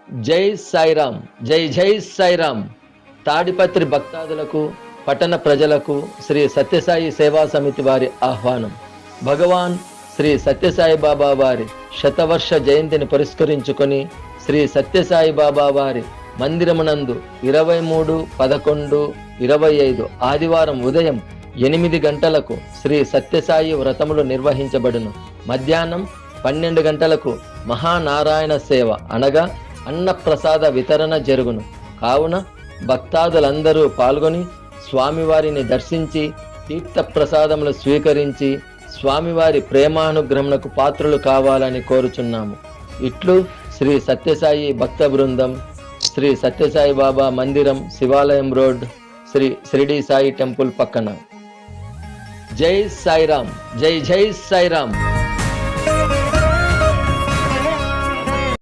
జై సాయిరాం, జై జై సాయిరాం. తాడిపత్రి భక్తాదులకు, పట్టణ ప్రజలకు శ్రీ సత్యసాయి సేవా సమితి వారి ఆహ్వానం. భగవాన్ శ్రీ సత్యసాయి బాబా వారి శతవర్ష జయంతిని పురస్కరించుకొని శ్రీ సత్యసాయి బాబా వారి మందిరమునందు 23/11/25 ఆదివారం ఉదయం 8 గంటలకు శ్రీ సత్యసాయి వ్రతములు నిర్వహించబడును. మధ్యాహ్నం 12 గంటలకు మహానారాయణ సేవ అనగా అన్నప్రసాద వితరణ జరుగును. కావున భక్తాదులందరూ పాల్గొని స్వామివారిని దర్శించి తీర్థప్రసాదములు స్వీకరించి స్వామివారి ప్రేమానుగ్రహమునకు పాత్రులు కావాలని కోరుచున్నాము. ఇట్లు శ్రీ సత్యసాయి భక్త బృందం, శ్రీ సత్యసాయి బాబా మందిరం, శివాలయం రోడ్, శ్రీ షిరిడి సాయి టెంపుల్ పక్కన. జై సాయిరాం, జై జై సాయిరాం.